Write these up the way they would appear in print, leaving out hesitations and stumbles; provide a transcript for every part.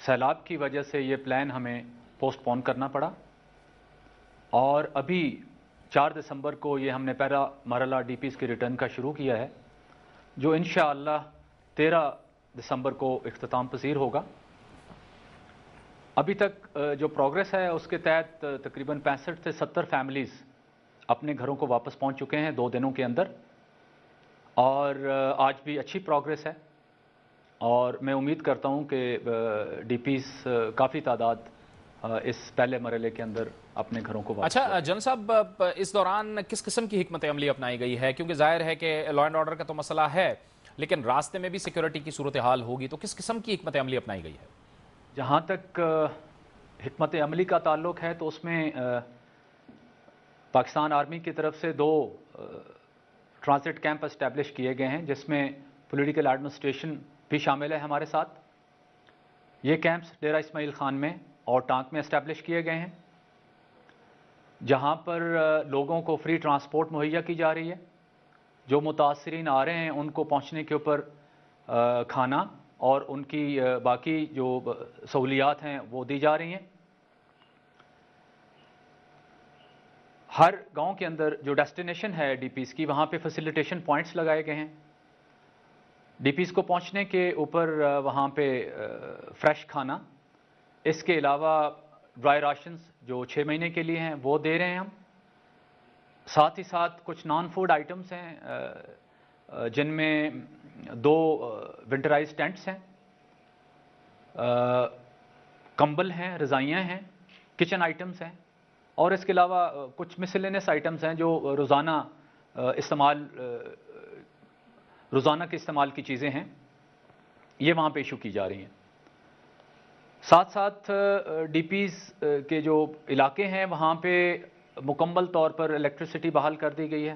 سیلاب کی وجہ سے یہ پلان ہمیں پوسٹ پون کرنا پڑا، اور ابھی 4 دسمبر کو یہ ہم نے پہلا مرحلہ ڈی پیز کے ریٹرن کا شروع کیا ہے، جو انشاءاللہ 13 دسمبر کو اختتام پذیر ہوگا۔ ابھی تک جو پروگریس ہے اس کے تحت تقریباً 65 سے 70 فیملیز اپنے گھروں کو واپس پہنچ چکے ہیں 2 دنوں کے اندر، اور آج بھی اچھی پروگریس ہے، اور میں امید کرتا ہوں کہ ڈی پیز کافی تعداد اس پہلے مرحلے کے اندر اپنے گھروں کو واپس۔ اچھا جن صاحب، اس دوران کس قسم کی حکمت عملی اپنائی گئی ہے؟ کیونکہ ظاہر ہے کہ لا اینڈ آرڈر کا تو مسئلہ ہے، لیکن راستے میں بھی سیکیورٹی کی صورتحال ہوگی، تو کس قسم کی حکمت عملی اپنائی گئی ہے؟ جہاں تک حکمت عملی کا تعلق ہے تو اس میں پاکستان آرمی کی طرف سے 2 ٹرانزٹ کیمپ اسٹیبلش کیے گئے ہیں، جس میں پولیٹیکل ایڈمنسٹریشن بھی شامل ہے ہمارے ساتھ۔ یہ کیمپس ڈیرہ اسماعیل خان میں اور ٹانک میں اسٹیبلش کیے گئے ہیں، جہاں پر لوگوں کو فری ٹرانسپورٹ مہیا کی جا رہی ہے، جو متاثرین آ رہے ہیں ان کو پہنچنے کے اوپر کھانا اور ان کی باقی جو سہولیات ہیں وہ دی جا رہی ہیں۔ ہر گاؤں کے اندر جو ڈیسٹینیشن ہے ڈی پیز کی، وہاں پہ فیسیلیٹیشن پوائنٹس لگائے گئے ہیں۔ ڈی پیز کو پہنچنے کے اوپر وہاں پہ فریش کھانا، اس کے علاوہ ڈرائی راشنز جو 6 مہینے کے لیے ہیں وہ دے رہے ہیں ہم۔ ساتھ ہی ساتھ کچھ نان فوڈ آئٹمس ہیں، جن میں 2 ونٹرائز ٹینٹس ہیں، کمبل ہیں، رضائیاں ہیں، کچن آئٹمس ہیں، اور اس کے علاوہ کچھ مسلینس آئٹمس ہیں جو روزانہ کے استعمال کی چیزیں ہیں، یہ وہاں پہ ایشو کی جا رہی ہیں۔ ساتھ ساتھ ڈی پیز کے جو علاقے ہیں وہاں پہ مکمل طور پر الیکٹرسٹی بحال کر دی گئی ہے،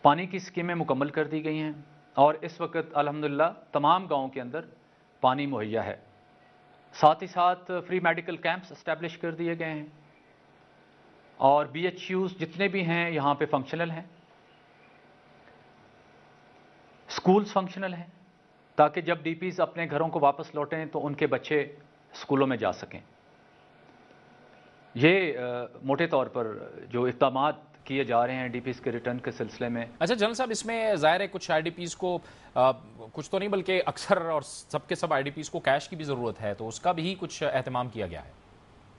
پانی کی اسکیمیں مکمل کر دی گئی ہیں، اور اس وقت الحمدللہ تمام گاؤں کے اندر پانی مہیا ہے۔ ساتھ ہی ساتھ فری میڈیکل کیمپس اسٹیبلش کر دیے گئے ہیں، اور بی ایچ یوز جتنے بھی ہیں یہاں پہ فنکشنل ہیں، اسکولز فنکشنل ہیں، تاکہ جب ڈی پیز اپنے گھروں کو واپس لوٹیں تو ان کے بچے اسکولوں میں جا سکیں۔ یہ موٹے طور پر جو اقدامات کیے جا رہے ہیں ڈی پیز کے ریٹرن کے سلسلے میں۔ اچھا جنرل صاحب، اس میں ظاہر ہے کچھ آئی ڈی پیز کو کچھ تو نہیں بلکہ اکثر اور سب کے سب آئی ڈی پیز کو کیش کی بھی ضرورت ہے، تو اس کا بھی کچھ اہتمام کیا گیا ہے؟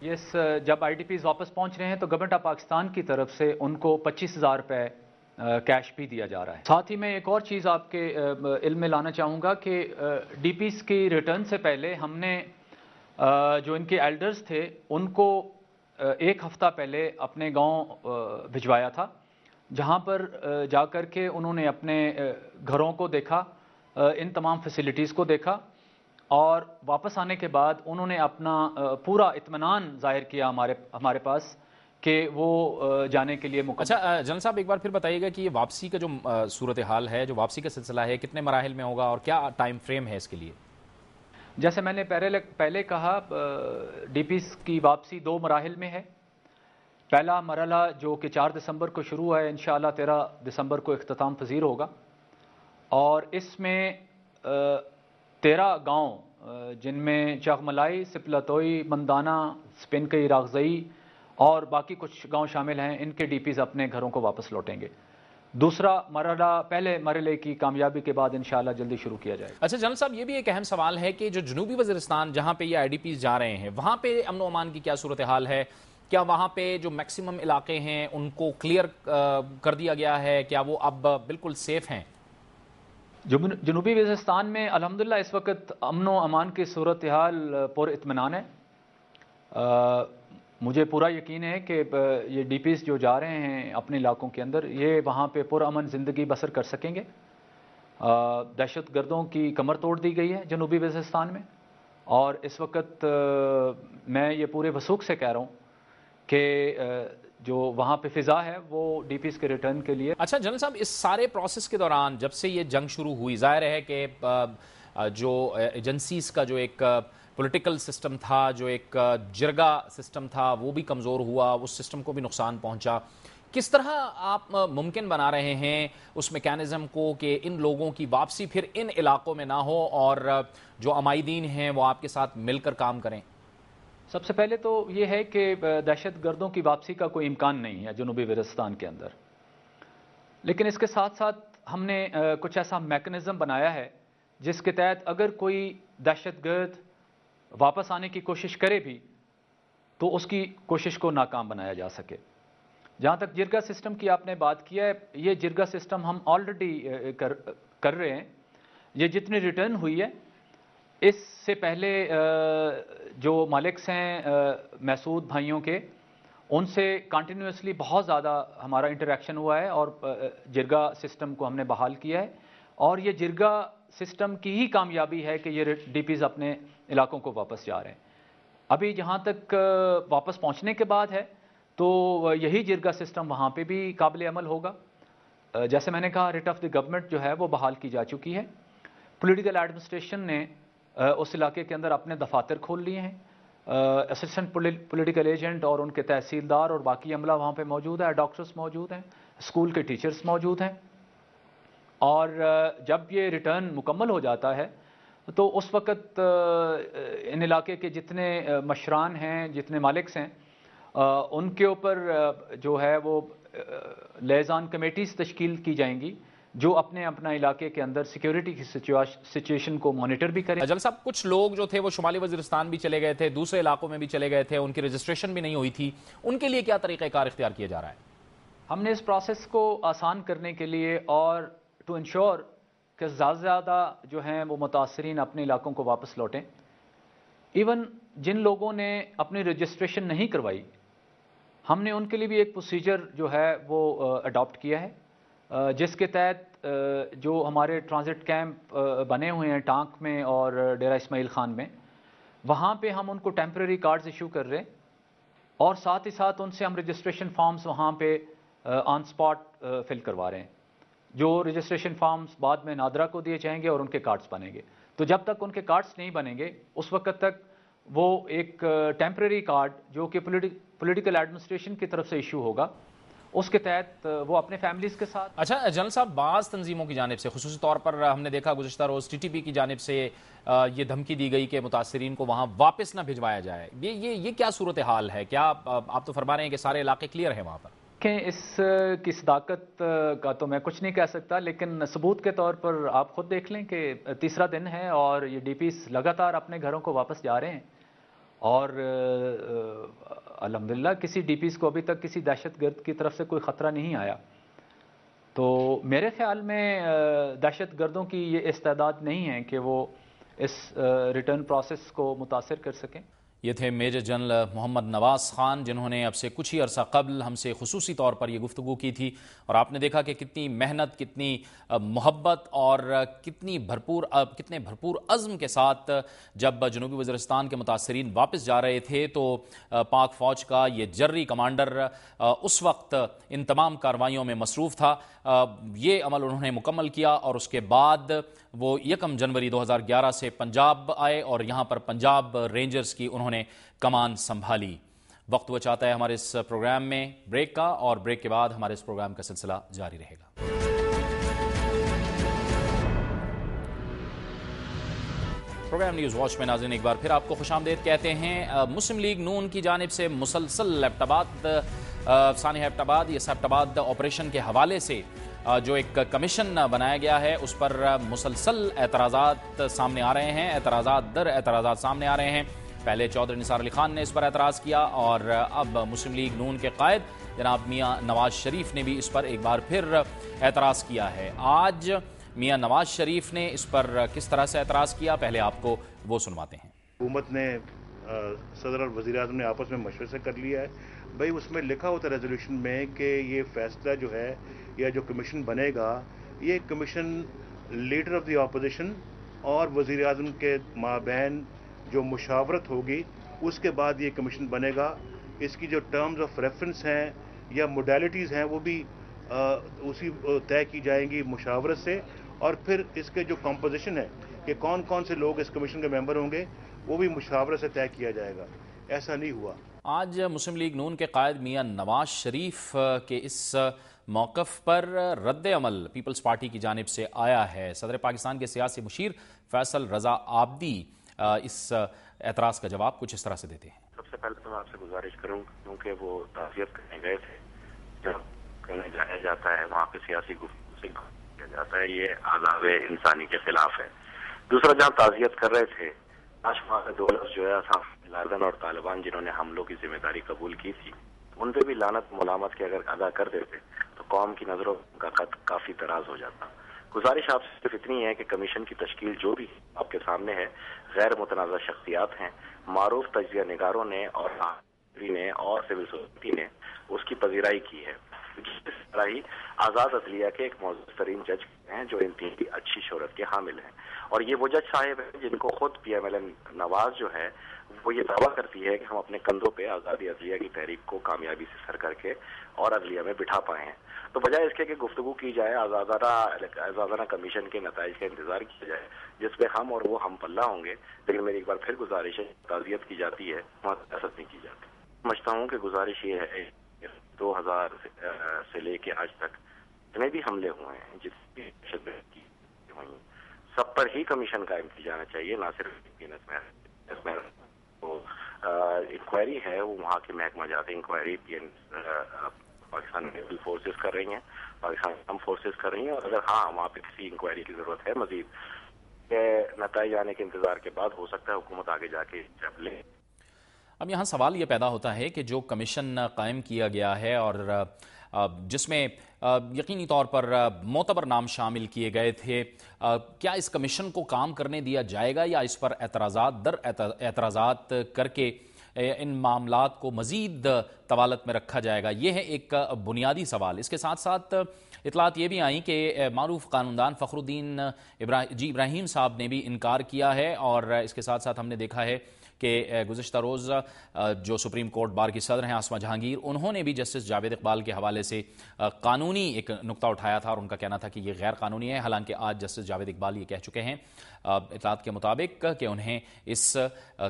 یس، جب آئی ڈی پیز واپس پہنچ رہے ہیں تو گورنمنٹ آف پاکستان کی طرف سے ان کو 25,000 روپے کیش بھی دیا جا رہا ہے۔ ساتھ ہی میں ایک اور چیز آپ کے علم میں لانا چاہوں گا کہ ڈی پیز کی ریٹرن سے پہلے ہم نے جو ان کے ایلڈرز تھے ان کو 1 ہفتہ پہلے اپنے گاؤں بھجوایا تھا، جہاں پر جا کر کے انہوں نے اپنے گھروں کو دیکھا، ان تمام فیسیلیٹیز کو دیکھا، اور واپس آنے کے بعد انہوں نے اپنا پورا اطمینان ظاہر کیا ہمارے پاس کہ وہ جانے کے لیے مکمل۔ اچھا جنرل صاحب، ایک بار پھر بتائیے گا کہ یہ واپسی کا جو صورتحال ہے، جو واپسی کا سلسلہ ہے، کتنے مراحل میں ہوگا اور کیا ٹائم فریم ہے اس کے لیے؟ جیسے میں نے پہلے کہا، ڈی پیز کی واپسی 2 مراحل میں ہے۔ پہلا مرحلہ جو کہ 4 دسمبر کو شروع ہے، انشاءاللہ 13 دسمبر کو اختتام پذیر ہوگا، اور اس میں 13 گاؤں جن میں چغملائی، سپلتوئی، مندانہ، سپنکئی، راغزئی اور باقی کچھ گاؤں شامل ہیں، ان کے ڈی پیز اپنے گھروں کو واپس لوٹیں گے۔ دوسرا مرحلہ پہلے مرحلے کی کامیابی کے بعد انشاءاللہ جلدی شروع کیا جائے گا۔ اچھا جنرل صاحب، یہ بھی ایک اہم سوال ہے کہ جو جنوبی وزیرستان جہاں پہ یہ آئی ڈی پیز جا رہے ہیں، وہاں پہ امن و امان کی کیا صورتحال ہے؟ کیا وہاں پہ جو میکسیمم علاقے ہیں ان کو کلیئر کر دیا گیا ہے؟ کیا وہ اب بالکل سیف ہیں؟ جنوبی وزیرستان میں الحمدللہ اس وقت امن و امان کی صورتحال پر اطمینان ہے۔ مجھے پورا یقین ہے کہ یہ ڈی پیز جو جا رہے ہیں اپنے علاقوں کے اندر، یہ وہاں پہ پرامن زندگی بسر کر سکیں گے۔ دہشت گردوں کی کمر توڑ دی گئی ہے جنوبی وزیرستان میں، اور اس وقت میں یہ پورے وثوق سے کہہ رہا ہوں کہ جو وہاں پہ فضا ہے وہ ڈی پیز کے ریٹرن کے لیے۔ اچھا جنرل صاحب، اس سارے پروسیس کے دوران جب سے یہ جنگ شروع ہوئی، ظاہر ہے کہ جو ایجنسیز کا جو ایک پولیٹیکل سسٹم تھا، جو ایک جرگا سسٹم تھا، وہ بھی کمزور ہوا، اس سسٹم کو بھی نقصان پہنچا۔ کس طرح آپ ممکن بنا رہے ہیں اس میکینزم کو کہ ان لوگوں کی واپسی پھر ان علاقوں میں نہ ہو اور جو عمائدین ہیں وہ آپ کے ساتھ مل کر کام کریں؟ سب سے پہلے تو یہ ہے کہ دہشت گردوں کی واپسی کا کوئی امکان نہیں ہے جنوبی وزیرستان کے اندر، لیکن اس کے ساتھ ساتھ ہم نے کچھ ایسا میکنزم بنایا ہے جس کے تحت اگر کوئی دہشت گرد واپس آنے کی کوشش کرے بھی تو اس کی کوشش کو ناکام بنایا جا سکے۔ جہاں تک جرگا سسٹم کی آپ نے بات کیا ہے، یہ جرگا سسٹم ہم آلریڈی کر رہے ہیں۔ یہ جتنی ریٹرن ہوئی ہے اس سے پہلے جو مالکس ہیں محسود بھائیوں کے، ان سے کنٹینیوسلی بہت زیادہ ہمارا انٹریکشن ہوا ہے اور جرگا سسٹم کو ہم نے بحال کیا ہے، اور یہ جرگا سسٹم کی ہی کامیابی ہے کہ یہ ڈی پیز اپنے علاقوں کو واپس جا رہے ہیں۔ ابھی جہاں تک واپس پہنچنے کے بعد ہے تو یہی جرگا سسٹم وہاں پہ بھی قابل عمل ہوگا۔ جیسے میں نے کہا، ریٹ آف دی گورنمنٹ جو ہے وہ بحال کی جا چکی ہے۔ پولیٹیکل ایڈمنسٹریشن نے اس علاقے کے اندر اپنے دفاتر کھول لیے ہیں۔ اسسٹنٹ پولیٹیکل ایجنٹ اور ان کے تحصیلدار اور باقی عملہ وہاں پہ موجود ہے، ڈاکٹرز موجود ہیں، اسکول کے ٹیچرز موجود ہیں، اور جب یہ ریٹرن مکمل ہو جاتا ہے تو اس وقت ان علاقے کے جتنے مشران ہیں، جتنے مالکس ہیں، ان کے اوپر جو ہے وہ لیزان کمیٹیز تشکیل کی جائیں گی جو اپنے اپنا علاقے کے اندر سیکیورٹی کی سچویشن کو مانیٹر بھی کریں۔ جل صاحب، کچھ لوگ جو تھے وہ شمالی وزیرستان بھی چلے گئے تھے، دوسرے علاقوں میں بھی چلے گئے تھے، ان کی رجسٹریشن بھی نہیں ہوئی تھی، ان کے لیے کیا طریقہ کار اختیار کیا جا رہا ہے؟ ہم نے اس پروسیس کو آسان کرنے کے لیے اور ٹو انشور کہ زیادہ سے زیادہ جو ہیں وہ متاثرین اپنے علاقوں کو واپس لوٹیں، ایون جن لوگوں نے اپنی رجسٹریشن نہیں کروائی، ہم نے ان کے لیے بھی ایک پروسیجر جو ہے وہ اڈاپٹ کیا ہے، جس کے تحت جو ہمارے ٹرانزٹ کیمپ بنے ہوئے ہیں ٹانک میں اور ڈیرہ اسماعیل خان میں، وہاں پہ ہم ان کو ٹیمپریری کارڈز ایشو کر رہے ہیں، اور ساتھ ہی ساتھ ان سے ہم رجسٹریشن فارمز وہاں پہ آن سپاٹ فل کروا رہے ہیں۔ جو رجسٹریشن فارمز بعد میں نادرا کو دیے جائیں گے اور ان کے کارڈز بنیں گے، تو جب تک ان کے کارڈز نہیں بنیں گے اس وقت تک وہ ایک ٹیمپریری کارڈ جو کہ پولیٹیکل ایڈمنسٹریشن کی طرف سے ایشو ہوگا، اس کے تحت وہ اپنے فیملیز کے ساتھ۔ اچھا جنرل صاحب، بعض تنظیموں کی جانب سے، خصوصی طور پر ہم نے دیکھا گزشتہ روز ٹی ٹی پی کی جانب سے یہ دھمکی دی گئی کہ متاثرین کو وہاں واپس نہ بھجوایا جائے، یہ کیا صورتحال ہے؟ کیا آپ تو فرما رہے ہیں کہ سارے علاقے کلیئر ہیں وہاں پر؟ کہ اس کی صداقت کا تو میں کچھ نہیں کہہ سکتا، لیکن ثبوت کے طور پر آپ خود دیکھ لیں کہ تیسرا دن ہے اور یہ ڈی پیز لگاتار اپنے گھروں کو واپس جا رہے ہیں، اور الحمدللہ کسی ڈی پیز کو ابھی تک کسی دہشت گرد کی طرف سے کوئی خطرہ نہیں آیا۔ تو میرے خیال میں دہشت گردوں کی یہ استعداد نہیں ہے کہ وہ اس ریٹرن پروسیس کو متاثر کر سکیں۔ یہ تھے میجر جنرل محمد نواز خان، جنہوں نے اب سے کچھ ہی عرصہ قبل ہم سے خصوصی طور پر یہ گفتگو کی تھی، اور آپ نے دیکھا کہ کتنی محنت، کتنی محبت اور کتنے بھرپور عزم کے ساتھ جب جنوبی وزیرستان کے متاثرین واپس جا رہے تھے تو پاک فوج کا یہ جرری کمانڈر اس وقت ان تمام کارروائیوں میں مصروف تھا۔ یہ عمل انہوں نے مکمل کیا اور اس کے بعد وہ 1 جنوری 2011 سے پنجاب آئے اور یہاں پر پنجاب رینجرز کی انہوں نے کمان سنبھالی۔ وقت وہ چاہتا ہے ہمارے اس پروگرام میں بریک کا، اور بریک کے بعد ہمارے اس پروگرام کا سلسلہ جاری رہے گا۔ پروگرام نیوز واچ میں ناظرین ایک بار پھر آپ کو خوش آمدید کہتے ہیں۔ مسلم لیگ نون کی جانب سے مسلسل ثانیہ ایبٹ آباد آپریشن کے حوالے سے جو ایک کمیشن بنایا گیا ہے اس پر مسلسل اعتراضات سامنے آ رہے ہیں، اعتراضات در اعتراضات سامنے آ رہے ہیں۔ پہلے چودھری نثار علی خان نے اس پر اعتراض کیا، اور اب مسلم لیگ نون کے قائد جناب میاں نواز شریف نے بھی اس پر ایک بار پھر اعتراض کیا ہے۔ آج میاں نواز شریف نے اس پر کس طرح سے اعتراض کیا، پہلے آپ کو وہ سنواتے ہیں۔ حکومت نے صدر اور وزیر اعظم نے آپس میں مشورے سے کر لیا ہے، بھائی اس میں لکھا ہوتا ہے ریزولوشن میں کہ یہ فیصلہ جو ہے یا جو کمیشن بنے گا، یہ commission leader of the opposition اور وزیر اعظم کے مابین جو مشاورت ہوگی اس کے بعد یہ کمیشن بنے گا۔ اس کی جو ٹرمز آف ریفرنس ہیں یا موڈیلٹیز ہیں وہ بھی اسی طے کی جائیں گی مشاورت سے، اور پھر اس کے جو کمپوزیشن ہے کہ کون کون سے لوگ اس کمیشن کے ممبر ہوں گے وہ بھی مشاورت سے طے کیا جائے گا۔ ایسا نہیں ہوا۔ آج مسلم لیگ نون کے قائد میاں نواز شریف کے اس موقف پر رد عمل پیپلز پارٹی کی جانب سے آیا ہے۔ صدر پاکستان کے سیاسی مشیر فیصل رضا عابدی اس اعتراض کا جواب کچھ اس طرح سے دیتے ہیں۔ سب سے پہلے تو میں آپ سے گزارش کروں کیونکہ وہ تعزیت کرنے گئے تھے، جب کہیں جایا جاتا ہے وہاں پہ سیاسی گفتگو سے کیا جاتا ہے، یہ آداب انسانی کے خلاف ہے۔ دوسرا، جہاں تعزیت کر رہے تھے آج وہاں کے دو لفظ جو ہے لاردن اور طالبان جنہوں نے حملوں کی ذمہ داری قبول کی تھی، ان پہ بھی لعنت ملامت کے اگر ادا کر دیتے تو قوم کی نظروں کا خط کافی دراز ہو جاتا۔ گزارش آپ سے صرف اتنی ہے کہ کمیشن کی تشکیل جو بھی آپ کے سامنے ہے، غیر متنازع شخصیات ہیں، معروف تجزیہ نگاروں نے اور سول سوسائٹی نے اس کی پذیرائی کی ہے۔ جس طرح ہی آزاد عدلیہ کے ایک معزز ترین جج ہیں جو انتہائی اچھی شہرت کے حامل ہیں، اور یہ وہ جج صاحب ہیں جن کو خود پی ایم ایل این نواز جو ہے وہ یہ دعویٰ کرتی ہے کہ ہم اپنے کندھوں پہ آزادی عدلیہ کی تحریک کو کامیابی سے سر کر کے اور عدلیہ میں بٹھا پائے ہیں۔ تو بجائے اس کے کہ گفتگو کی جائے، آزادانہ کمیشن کے نتائج کا انتظار کیا جائے جس پہ ہم اور وہ ہم پلہ ہوں گے، لیکن میری ایک بار پھر گزارش ہے، تعزیت کی جاتی ہے وہاں سیاست نہیں کی جاتی۔ سمجھتا ہوں کہ گزارش یہ ہے 2000 سے لے کے آج تک جتنے بھی حملے ہوئے ہیں، جتنی بھی شدت کی ہوئی، سب پر ہی کمیشن قائم کی جانا چاہیے، نہ صرف انکوائری ہے وہ وہاں کے محکمہ جاتی انکوائری پاکستان نیول فورسز کر رہی ہیں، پاکستان آرم فورسز کر رہی ہیں، اور اگر ہاں وہاں پہ کسی انکوائری کی ضرورت ہے مزید کے نتائج آنے کے انتظار کے بعد، ہو سکتا ہے حکومت آگے جا کے اسٹیپ لے۔ اب یہاں سوال یہ پیدا ہوتا ہے کہ جو کمیشن قائم کیا گیا ہے اور جس میں یقینی طور پر معتبر نام شامل کیے گئے تھے، کیا اس کمیشن کو کام کرنے دیا جائے گا یا اس پر اعتراضات در اعتراضات کر کے ان معاملات کو مزید طوالت میں رکھا جائے گا؟ یہ ہے ایک بنیادی سوال۔ اس کے ساتھ ساتھ اطلاعات یہ بھی آئیں کہ معروف قانوندان فخر الدین ابراہیم صاحب نے بھی انکار کیا ہے، اور اس کے ساتھ ساتھ ہم نے دیکھا ہے کہ گزشتہ روز جو سپریم کورٹ بار کی صدر ہیں عاصمہ جہانگیر، انہوں نے بھی جسٹس جاوید اقبال کے حوالے سے قانونی ایک نقطہ اٹھایا تھا اور ان کا کہنا تھا کہ یہ غیر قانونی ہے، حالانکہ آج جسٹس جاوید اقبال یہ کہہ چکے ہیں اطلاعات کے مطابق کہ انہیں اس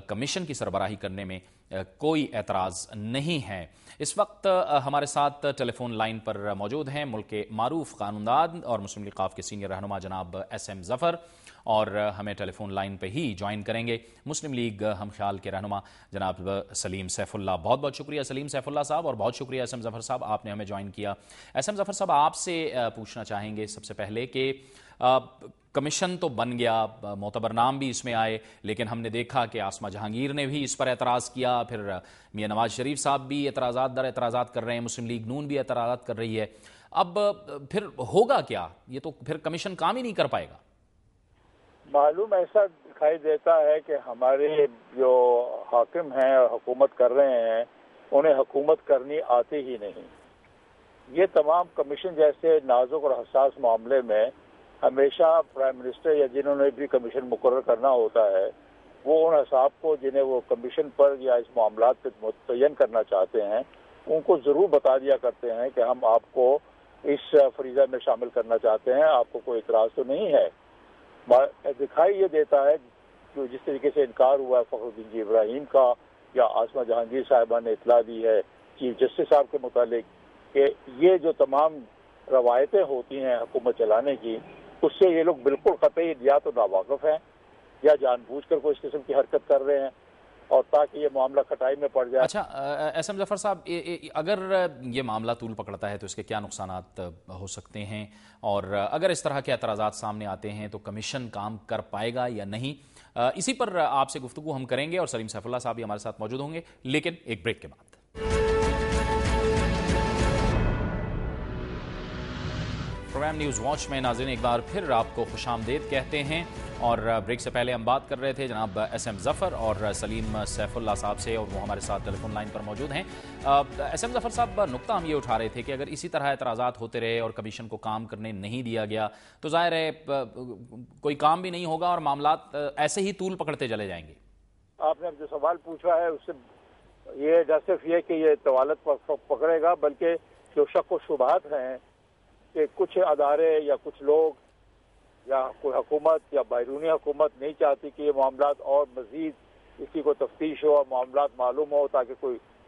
کمیشن کی سربراہی کرنے میں کوئی اعتراض نہیں ہے۔ اس وقت ہمارے ساتھ ٹیلی فون لائن پر موجود ہیں ملک کے معروف قانوندان اور مسلم لیگ ق کے سینئر رہنما جناب ایس ایم ظفر، اور ہمیں ٹیلی فون لائن پہ ہی جوائن کریں گے مسلم لیگ ہم خیال کے رہنما جناب سلیم سیف اللہ۔ بہت بہت شکریہ سلیم سیف اللہ صاحب، اور بہت شکریہ ایس ایم ظفر صاحب، آپ نے ہمیں جوائن کیا۔ ایس ایم ظفر صاحب، آپ سے پوچھنا چاہیں گے سب سے پہلے کہ کمیشن تو بن گیا، معتبر نام بھی اس میں آئے، لیکن ہم نے دیکھا کہ عاصمہ جہانگیر نے بھی اس پر اعتراض کیا، پھر میاں نواز شریف صاحب بھی اعتراضات در اعتراضات کر رہے ہیں، مسلم لیگ نون بھی اعتراضات کر رہی ہے۔ اب پھر ہوگا کیا؟ یہ تو پھر کمیشن کام ہی نہیں کر پائے گا۔ معلوم ایسا دکھائی دیتا ہے کہ ہمارے جو حاکم ہیں اور حکومت کر رہے ہیں انہیں حکومت کرنی آتی ہی نہیں۔ یہ تمام کمیشن جیسے نازک اور حساس معاملے میں ہمیشہ پرائم منسٹر یا جنہوں نے بھی کمیشن مقرر کرنا ہوتا ہے وہ ان احساب کو جنہیں وہ کمیشن پر یا اس معاملات پہ متعین کرنا چاہتے ہیں ان کو ضرور بتا دیا کرتے ہیں کہ ہم آپ کو اس فریضہ میں شامل کرنا چاہتے ہیں، آپ کو کوئی اعتراض تو نہیں ہے۔ دکھائی یہ دیتا ہے جو جس طریقے سے انکار ہوا ہے فخر الدین ابراہیم کا یا عاصمہ جہانگیر صاحبہ نے اطلاع دی ہے چیف جسٹس صاحب کے متعلق کہ یہ جو تمام روایتیں ہوتی ہیں حکومت چلانے کی اس سے یہ لوگ بالکل قطعی یا تو ناواقف ہیں یا جان بوجھ کر کوئی اس قسم کی حرکت کر رہے ہیں، اور تاکہ یہ معاملہ کھٹائی میں پڑ جائے۔ اچھا ایس ایم ظفر صاحب، اگر یہ معاملہ طول پکڑتا ہے تو اس کے کیا نقصانات ہو سکتے ہیں، اور اگر اس طرح کے اعتراضات سامنے آتے ہیں تو کمیشن کام کر پائے گا یا نہیں؟ اسی پر آپ سے گفتگو ہم کریں گے، اور سلیم سیف اللہ صاحب بھی ہمارے ساتھ موجود ہوں گے، لیکن ایک بریک کے بعد۔ پروگرام نیوز واچ میں ناظرین ایک بار پھر آپ کو خوش آمدید کہتے ہیں، اور بریک سے پہلے ہم بات کر رہے تھے جناب ایس ایم ظفر اور سلیم سیف اللہ صاحب سے، اور وہ ہمارے ساتھ ٹیلی فون لائن پر موجود ہیں۔ ایس ایم ظفر صاحب، نقطہ ہم یہ اٹھا رہے تھے کہ اگر اسی طرح اعتراضات ہوتے رہے اور کمیشن کو کام کرنے نہیں دیا گیا تو ظاہر ہے کوئی کام بھی نہیں ہوگا اور معاملات ایسے ہی طول پکڑتے چلے جائیں گے۔ آپ نے جو سوال پوچھا ہے اس سے یہ نہ صرف یہ کہ یہ طوالت پکڑے گا، بلکہ جو شک و شبہات ہیں کہ کچھ ادارے یا کچھ لوگ یا کوئی حکومت یا بیرونی حکومت نہیں چاہتی کہ یہ معاملات اور مزید اس کی کوئی تفتیش ہو اور معاملات معلوم ہو تاکہ کوئی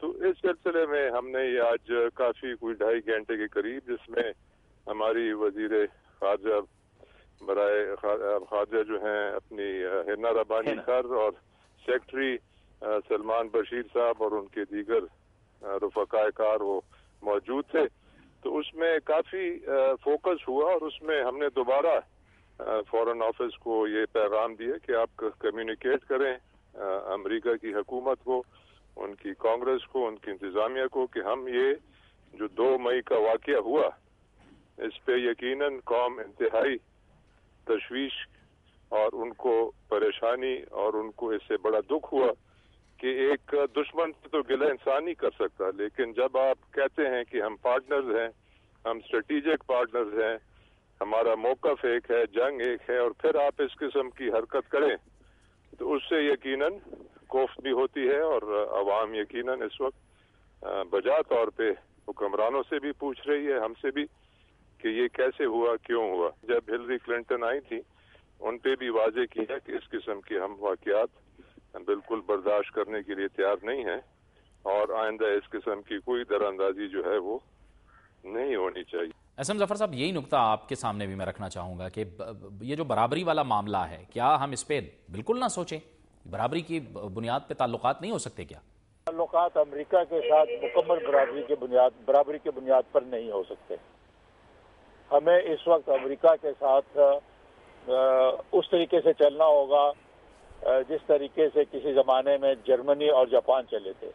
تو اس سلسلے میں ہم نے یہ آج کافی کوئی 2.5 گھنٹے کے قریب، جس میں ہماری وزیر خارجہ برائے خارجہ جو ہیں اپنی ہنا ربانی سر اور سیکٹری سلمان بشیر صاحب اور ان کے دیگر رفقاء کار وہ موجود تھے، تو اس میں کافی فوکس ہوا اور اس میں ہم نے دوبارہ فورن آفس کو یہ پیغام دیا کہ آپ کمیونیکیٹ کریں امریکہ کی حکومت کو، ان کی کانگریس کو، ان کی انتظامیہ کو، کہ ہم یہ جو 2 مئی کا واقعہ ہوا اس پہ یقیناً قوم انتہائی تشویش اور ان کو پریشانی اور ان کو اس سے بڑا دکھ ہوا کہ ایک دشمن سے تو گلہ انسان نہیں کر سکتا، لیکن جب آپ کہتے ہیں کہ ہم پارٹنرز ہیں، ہم اسٹریٹجک پارٹنرز ہیں، ہمارا موقف ایک ہے، جنگ ایک ہے، اور پھر آپ اس قسم کی حرکت کریں تو اس سے یقیناً کوفت بھی ہوتی ہے، اور عوام یقیناً اس وقت بجا طور پہ حکمرانوں سے بھی پوچھ رہی ہے، ہم سے بھی، کہ یہ کیسے ہوا، کیوں ہوا۔ جب ہلری کلنٹن آئی تھی ان پہ بھی واضح کیا کہ اس قسم کے ہم واقعات بالکل برداشت کرنے کے لیے تیار نہیں ہیں، اور آئندہ اس قسم کی کوئی دراندازی جو ہے وہ نہیں ہونی چاہیے۔ اسم ظفر صاحب، یہی نقطہ آپ کے سامنے بھی میں رکھنا چاہوں گا کہ یہ جو برابری والا معاملہ ہے، کیا ہم اس پہ بالکل نہ سوچیں؟ برابری کی بنیاد پہ تعلقات نہیں ہو سکتے کیا؟ تعلقات امریکہ کے ساتھ مکمل برابری کی بنیاد پر نہیں ہو سکتے۔ ہمیں اس وقت امریکہ کے ساتھ اس طریقے سے چلنا ہوگا جس طریقے سے کسی زمانے میں جرمنی اور جاپان چلے تھے،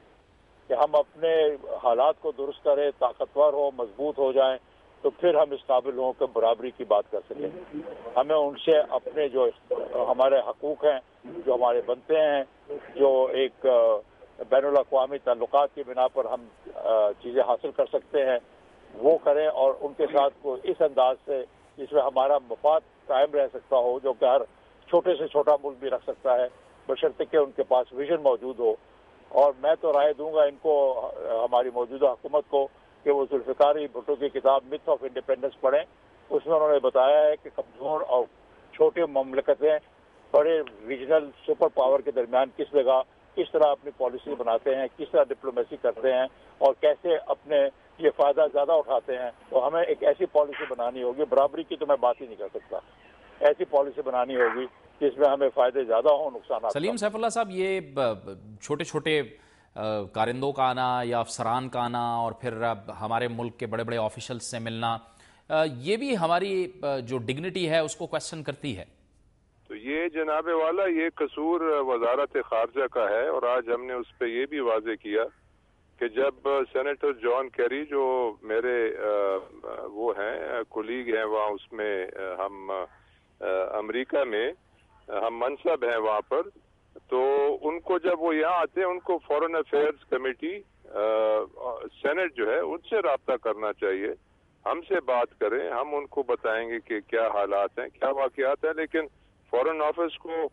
کہ ہم اپنے حالات کو درست کریں، طاقتور ہو، مضبوط ہو جائیں، تو پھر ہم اس قابل ہوں کہ برابری کی بات کر سکیں۔ ہمیں ان سے اپنے جو ہمارے حقوق ہیں، جو ہمارے بنتے ہیں، جو ایک بین الاقوامی تعلقات کی بنا پر ہم چیزیں حاصل کر سکتے ہیں، وہ کریں، اور ان کے ساتھ کو اس انداز سے جس میں ہمارا مفاد قائم رہ سکتا ہو، جو کہ ہر چھوٹے سے چھوٹا ملک بھی رکھ سکتا ہے، بشرطیکہ کہ ان کے پاس ویژن موجود ہو۔ اور میں تو رائے دوں گا ان کو، ہماری موجودہ حکومت کو، کہ وہ ذوالفقار بھٹو کی کتاب متھ آف انڈیپینڈنس پڑھیں۔ اس میں انہوں نے بتایا ہے کہ کمزور اور چھوٹے مملکتیں بڑے ریجنل سپر پاور کے درمیان کس طرح اپنی پالیسی بناتے ہیں، کس طرح ڈپلومیسی کرتے ہیں، اور کیسے اپنے یہ فائدہ زیادہ اٹھاتے ہیں۔ تو ہمیں ایک ایسی پالیسی بنانی ہوگی، برابری کی تو میں بات ہی نہیں کر سکتا، ایسی پالیسی بنانی ہوگی جس میں ہمیں فائدے زیادہ ہوں، نقصانات۔ سلیم سیف اللہ صاحب، یہ چھوٹے چھوٹے کارندوں کا آنا یا افسران کا آنا اور پھر ہمارے ملک کے بڑے بڑے آفیشلز سے ملنا، یہ بھی ہماری جو ڈگنیٹی ہے اس کو کویسچن کرتی ہے۔ تو یہ جناب والا، یہ قصور وزارت خارجہ کا ہے، اور آج ہم نے اس پہ یہ بھی واضح کیا کہ جب سینیٹر جان کیری، جو میرے وہ ہیں کولیگ ہیں وہاں، اس میں ہم امریکہ میں ہم منصب ہیں وہاں پر، تو ان کو جب وہ یہاں آتے ہیں ان کو فورن افیئرز کمیٹی سینٹ جو ہے ان سے رابطہ کرنا چاہیے، ہم سے بات کریں، ہم ان کو بتائیں گے کہ کیا حالات ہیں، کیا واقعات ہیں، لیکن فورن آفس کو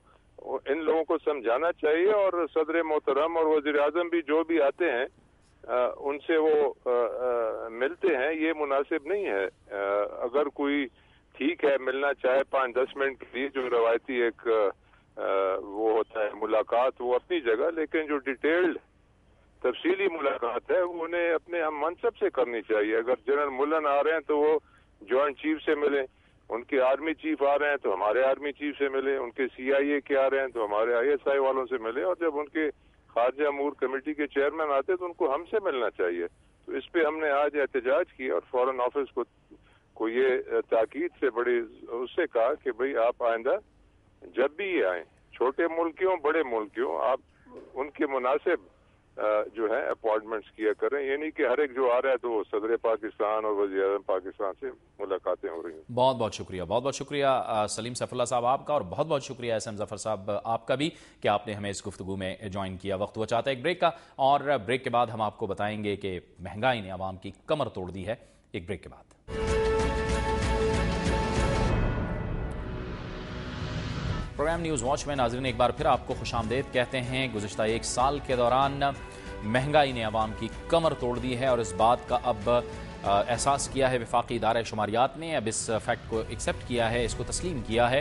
ان لوگوں کو سمجھانا چاہیے، اور صدر محترم اور وزیر اعظم بھی جو بھی آتے ہیں ان سے وہ ملتے ہیں، یہ مناسب نہیں ہے۔ اگر کوئی ٹھیک ہے ملنا چاہے 5-10 منٹ کے لیے، جو روایتی ایک وہ ہوتا ہے ملاقات، وہ اپنی جگہ، لیکن جو ڈیٹیلڈ تفصیلی ملاقات ہے وہ انہیں اپنے ہم منصب سے کرنی چاہیے۔ اگر جنرل ملن آ رہے ہیں تو وہ جوائنٹ چیف سے ملیں، ان کے آرمی چیف آ رہے ہیں تو ہمارے آرمی چیف سے ملیں، ان کے CIA کے آ رہے ہیں تو ہمارے ISI والوں سے ملیں، اور جب ان کے خارجہ امور کمیٹی کے چیئرمین آتے تو ان کو ہم سے ملنا چاہیے۔ تو اس پہ ہم نے آج احتجاج کیا، اور فورن آفس کو یہ تاکید سے بڑی اس سے کہا کہ بھئی آپ آئندہ جب بھی یہ آئیں، چھوٹے ملکیوں بڑے ملکیوں، آپ ان کے مناسب جو ہے اپوائنٹمنٹس کیا کریں، یہ نہیں کہ ہر ایک جو آ رہا ہے تو وہ صدر پاکستان اور وزیر اعظم پاکستان سے ملاقاتیں ہو رہی ہیں۔ بہت بہت شکریہ، بہت بہت شکریہ سلیم سیف اللہ صاحب آپ کا، اور بہت بہت شکریہ اسم ظفر صاحب آپ کا بھی کہ آپ نے ہمیں اس گفتگو میں جوائن کیا۔ وقت ہوا چاہتا ہے ایک بریک کا، اور بریک کے بعد ہم آپ کو بتائیں گے کہ مہنگائی نے عوام کی کمر توڑ دی ہے۔ ایک بریک کے بعد پروگرام نیوز واچ میں ناظرین ایک بار پھر آپ کو خوش آمدید کہتے ہیں۔ گزشتہ ایک سال کے دوران مہنگائی نے عوام کی کمر توڑ دی ہے، اور اس بات کا اب احساس کیا ہے وفاقی ادارہ شماریات نے، اب اس فیکٹ کو ایکسیپٹ کیا ہے، اس کو تسلیم کیا ہے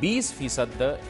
20%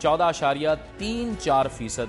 14.34%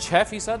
6%,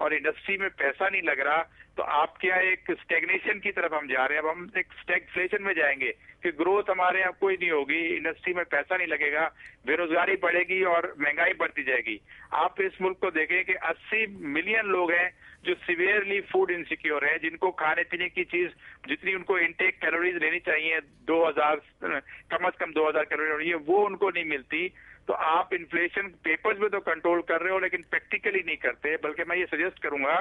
اور انڈسٹری میں پیسہ نہیں لگ رہا تو آپ کیا ایک اسٹیگنیشن کی طرف ہم جا رہے ہیں. اب ہم ایک اسٹیگفلیشن میں جائیں گے کہ گروتھ ہمارے یہاں کوئی نہیں ہوگی, انڈسٹری میں پیسہ نہیں لگے گا, بے روزگاری بڑھے گی اور مہنگائی بڑھتی جائے گی. آپ اس ملک کو دیکھیں کہ 80 ملین لوگ ہیں جو سیویئرلی فوڈ انسیکیور ہیں, جن کو کھانے پینے کی چیز جتنی ان کو انٹیک کیلوریز لینی چاہیے 2000 کم از کم 2000 کیلوری ہونی ہے وہ ان کو نہیں ملتی. تو آپ انفلیشن پیپرز میں تو کنٹرول کر رہے ہو لیکن پریکٹیکلی نہیں کرتے. بلکہ میں یہ سجیسٹ کروں گا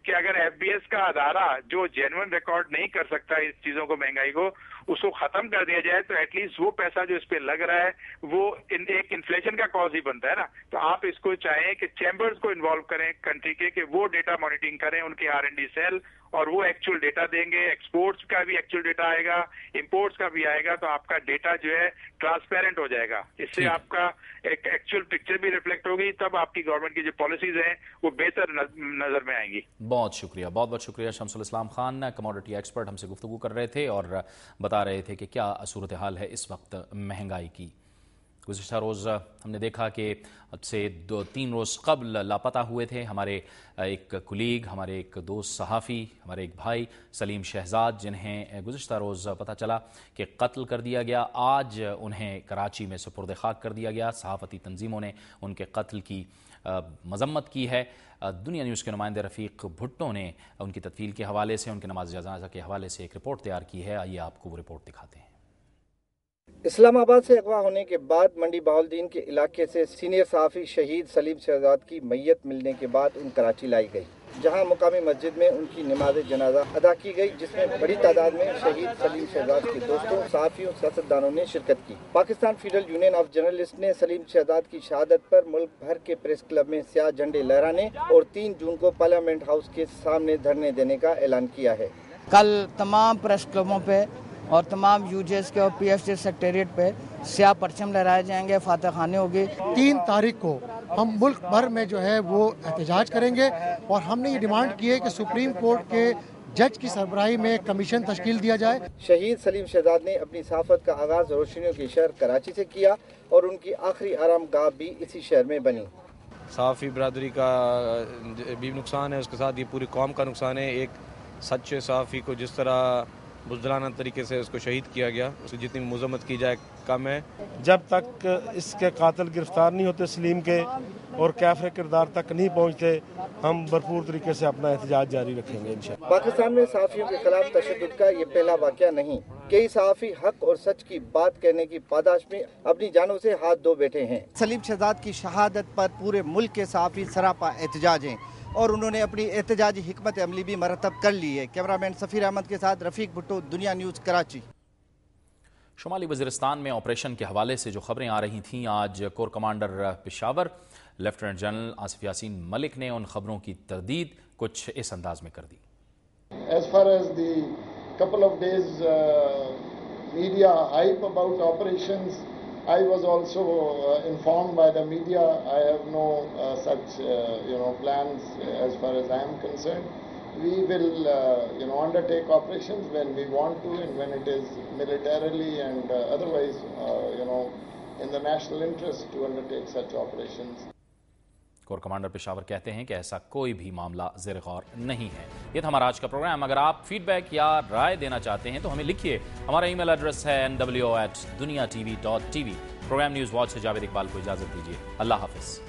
کہ اگر ایف بی ایس کا ادارہ جو جینوئن ریکارڈ نہیں کر سکتا اس چیزوں کو, مہنگائی کو, اس کو ختم کر دیا جائے تو ایٹ لیسٹ وہ پیسہ جو اس پہ لگ رہا ہے وہ ایک انفلیشن کا کاز ہی بنتا ہے نا. تو آپ اس کو چاہیں کہ چیمبرز کو انوالو کریں کنٹری کے, کہ وہ ڈیٹا مانیٹرنگ کریں, ان کے R&D سیل, اور وہ ایکچوئل ڈیٹا دیں گے. ایکسپورٹس کا بھی ایکچوئل ڈیٹا آئے گا, امپورٹس کا بھی آئے گا, تو آپ کا ڈیٹا جو ہے ٹرانسپیرنٹ ہو جائے گا. اس سے آپ کا ایک ایکچوئل پکچر بھی ریفلیکٹ ہوگی, تب آپ کی گورنمنٹ کی جو پالیسیز ہیں وہ بہتر نظر میں آئیں گی. بہت شکریہ, بہت بہت شکریہ. شمس الاسلام خان کموڈٹی ایکسپرٹ ہم سے گفتگو کر رہے تھے اور بتا رہے تھے کہ کیا صورتحال ہے اس وقت مہنگائی کی. گزشتہ روز ہم نے دیکھا کہ اب سے 2-3 روز قبل لاپتہ ہوئے تھے ہمارے ایک کولیگ, ہمارے ایک دوست صحافی, ہمارے ایک بھائی سلیم شہزاد, جنہیں گزشتہ روز پتہ چلا کہ قتل کر دیا گیا. آج انہیں کراچی میں سپرد خاک کر دیا گیا. صحافتی تنظیموں نے ان کے قتل کی مذمت کی ہے. دنیا نیوز کے نمائندے رفیق بھٹو نے ان کی تدفین کے حوالے سے, ان کے نماز جنازہ کے حوالے سے ایک رپورٹ تیار کی ہے. آئیے آپ کو وہ رپورٹ دکھاتے ہیں. اسلام آباد سے اغوا ہونے کے بعد منڈی بہاؤالدین کے علاقے سے سینئر صحافی شہید سلیم شہزاد کی میت ملنے کے بعد ان کراچی لائی گئی, جہاں مقامی مسجد میں ان کی نماز جنازہ ادا کی گئی, جس میں بڑی تعداد میں شہید سلیم شہزاد کے دوستوں, صحافیوں, سیاستدانوں نے شرکت کی. Pakistan federal union of journalist نے سلیم شہزاد کی شہادت پر ملک بھر کے پریس کلب میں سیاہ جھنڈے لہرانے اور 3 جون کو پارلیمنٹ ہاؤس کے سامنے دھرنے دینے کا اعلان کیا ہے. کل تمام پریس کلبوں پہ اور تمام یو جے ایس کے اور پی ایف سی سیکریٹریٹ پہ سیاہ پرچم لہرائے جائیں گے, فاتح خانے ہوگی. 3 تاریخ کو ہم ملک بھر میں جو ہے وہ احتجاج کریں گے اور ہم نے یہ ڈیمانڈ کی ہے کہ سپریم کورٹ کے جج کی سربراہی میں کمیشن تشکیل دیا جائے. شہید سلیم شہزاد نے اپنی صحافت کا آغاز روشنیوں کے شہر کراچی سے کیا اور ان کی آخری آرام گاہ بھی اسی شہر میں بنی. صحافی برادری کا بھی نقصان ہے, اس کے ساتھ یہ پوری قوم کا نقصان ہے. ایک سچے صحافی کو جس طرح بزدلانہ طریقے سے اس کو شہید کیا گیا, اس کی جتنی مذمت کی جائے کم ہے. جب تک اس کے قاتل گرفتار نہیں ہوتے سلیم کے اور کیفر کردار تک نہیں پہنچتے, ہم بھرپور طریقے سے اپنا احتجاج جاری رکھیں گے انشاءاللہ. پاکستان میں صحافیوں کے خلاف تشدد کا یہ پہلا واقعہ نہیں. کئی صحافی حق اور سچ کی بات کہنے کی پاداش میں اپنی جانوں سے ہاتھ دھو بیٹھے ہیں. سلیم شہزاد کی شہادت پر پورے ملک کے صحافی سراپا احتجاج ہیں اور انہوں نے اپنی احتجاجی حکمت عملی بھی مرتب کر لی ہے. کیمرامین سفیر احمد کے ساتھ رفیق بھٹو, دنیا نیوز, کراچی. شمالی وزیرستان میں آپریشن کے حوالے سے جو خبریں آ رہی تھیں, آج corps commander Peshawar lieutenant general Asif Yasin Malik نے ان خبروں کی تردید کچھ اس انداز میں کر دی. As far as the couple of days media hype about operations, I was also informed by the media. I have no such plans as far as I am concerned. We will undertake operations when we want to and when it is militarily and otherwise in the national interest to undertake such operations. Cover commander Peshawar کہتے ہیں کہ ایسا کوئی بھی معاملہ زیر غور نہیں ہے. یہ تھا ہمارا آج کا پروگرام. اگر آپ فیڈ بیک یا رائے دینا چاہتے ہیں تو ہمیں لکھیے. ہمارا ای میل ایڈریس ہے nwo@duniatv.tv. پروگرام نیوز واچ سے جاوید اقبال کو اجازت دیجیے. اللہ حافظ.